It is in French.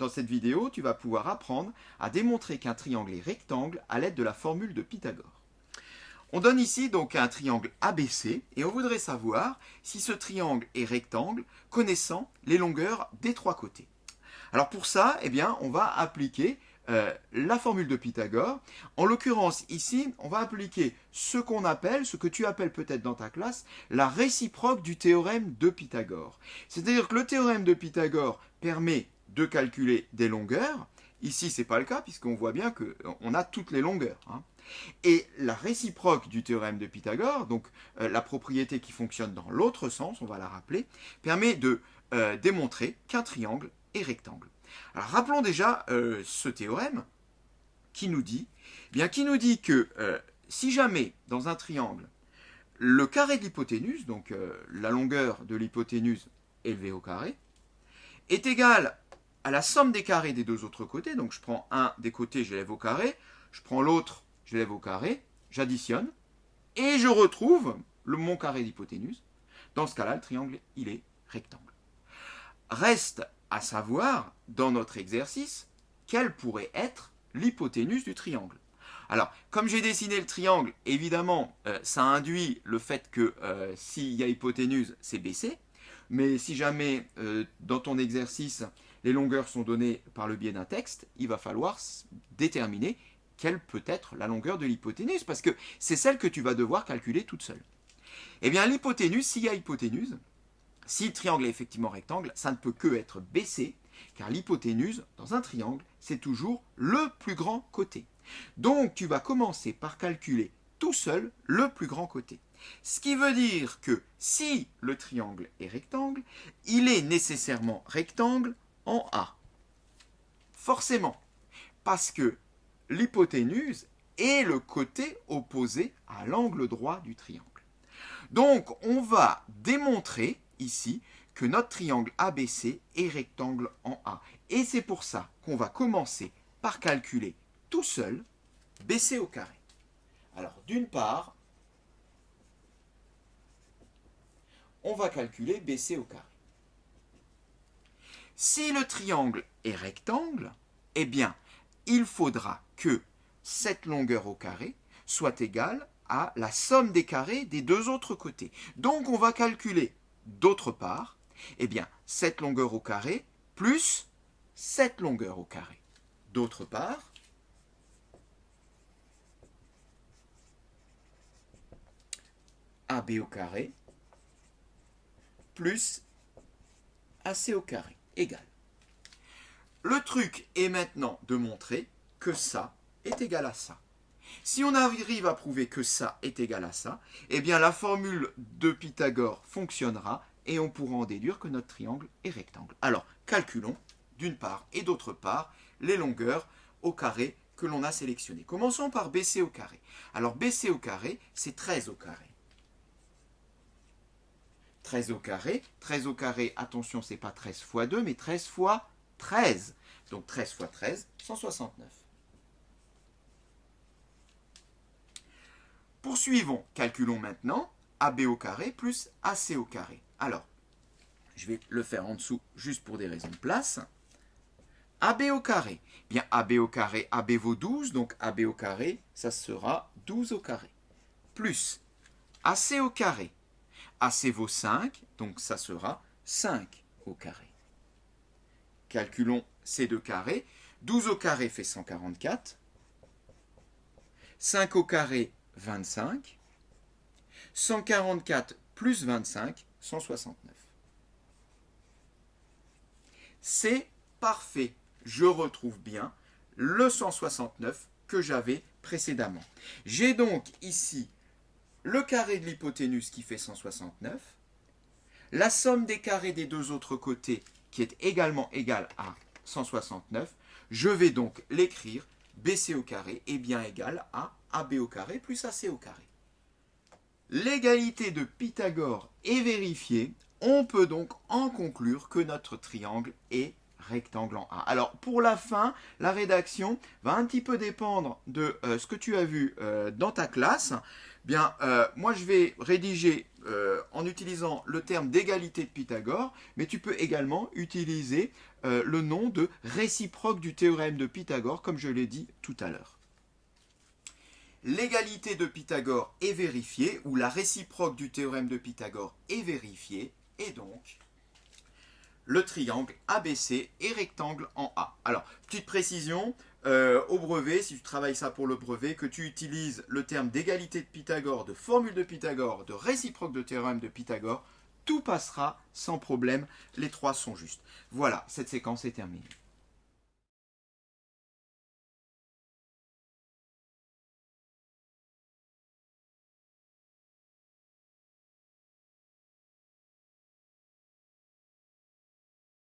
dans cette vidéo, tu vas pouvoir apprendre à démontrer qu'un triangle est rectangle à l'aide de la formule de Pythagore. On donne ici donc un triangle ABC et on voudrait savoir si ce triangle est rectangle connaissant les longueurs des trois côtés. Alors pour ça, eh bien, on va appliquer la formule de Pythagore. En l'occurrence, ici, on va appliquer ce que tu appelles peut-être dans ta classe, la réciproque du théorème de Pythagore. C'est-à-dire que le théorème de Pythagore permet de calculer des longueurs. Ici, ce n'est pas le cas, puisqu'on voit bien qu'on a toutes les longueurs. Et la réciproque du théorème de Pythagore, donc la propriété qui fonctionne dans l'autre sens, on va la rappeler, permet de démontrer qu'un triangle est rectangle. Alors rappelons déjà ce théorème qui nous dit que si jamais dans un triangle le carré de l'hypoténuse, donc la longueur de l'hypoténuse élevée au carré, est égal à la somme des carrés des deux autres côtés, donc je prends un des côtés, je l'élève au carré, je prends l'autre, je l'élève au carré, j'additionne, et je retrouve mon carré d'hypoténuse. Dans ce cas-là, le triangle, il est rectangle. Reste à savoir, dans notre exercice, quelle pourrait être l'hypoténuse du triangle. Alors, comme j'ai dessiné le triangle, évidemment, ça induit le fait que s'il y a hypoténuse, c'est BC, mais si jamais, dans ton exercice, les longueurs sont données par le biais d'un texte, il va falloir déterminer quelle peut être la longueur de l'hypoténuse, parce que c'est celle que tu vas devoir calculer toute seule. Eh bien, l'hypoténuse, s'il y a hypoténuse, si le triangle est effectivement rectangle, ça ne peut que être BC, car l'hypoténuse, dans un triangle, c'est toujours le plus grand côté. Donc, tu vas commencer par calculer tout seul le plus grand côté. Ce qui veut dire que si le triangle est rectangle, il est nécessairement rectangle en A. Forcément, parce que l'hypoténuse est le côté opposé à l'angle droit du triangle. Donc, on va démontrer ici que notre triangle ABC est rectangle en A. Et c'est pour ça qu'on va commencer par calculer tout seul BC au carré. Alors, d'une part, on va calculer BC au carré. Si le triangle est rectangle, eh bien, il faudra que cette longueur au carré soit égale à la somme des carrés des deux autres côtés. Donc, on va calculer, d'autre part, eh bien, cette longueur au carré plus cette longueur au carré. D'autre part, AB au carré plus AC au carré égale. Le truc est maintenant de montrer que ça est égal à ça. Si on arrive à prouver que ça est égal à ça, eh bien la formule de Pythagore fonctionnera et on pourra en déduire que notre triangle est rectangle. Alors, calculons d'une part et d'autre part les longueurs au carré que l'on a sélectionnées. Commençons par BC au carré. Alors, BC au carré, c'est 13 au carré. 13 au carré, attention, c'est pas 13 fois 2, mais 13 fois 13. Donc 13 fois 13, 169. Poursuivons, calculons maintenant AB au carré plus AC au carré. Alors, je vais le faire en dessous juste pour des raisons de place. AB au carré, bien AB au carré, AB vaut 12, donc AB au carré, ça sera 12 au carré. Plus AC au carré, AC vaut 5, donc ça sera 5 au carré. Calculons ces deux carrés. 12 au carré fait 144. 5 au carré, 25. 144 plus 25, 169. C'est parfait. Je retrouve bien le 169 que j'avais précédemment. J'ai donc ici le carré de l'hypoténuse qui fait 169, la somme des carrés des deux autres côtés qui est également égale à 169. Je vais donc l'écrire, BC au carré est bien égal à AB au carré plus AC au carré. L'égalité de Pythagore est vérifiée. On peut donc en conclure que notre triangle est rectangle en A. Alors pour la fin, la rédaction va un petit peu dépendre de ce que tu as vu dans ta classe. Bien, moi je vais rédiger en utilisant le terme d'égalité de Pythagore, mais tu peux également utiliser le nom de réciproque du théorème de Pythagore, comme je l'ai dit tout à l'heure. L'égalité de Pythagore est vérifiée, ou la réciproque du théorème de Pythagore est vérifiée, et donc le triangle ABC est rectangle en A. Alors, petite précision, au brevet, si tu travailles ça pour le brevet, que tu utilises le terme d'égalité de Pythagore, de formule de Pythagore, de réciproque de théorème de Pythagore, tout passera sans problème, les trois sont justes. Voilà, cette séquence est terminée.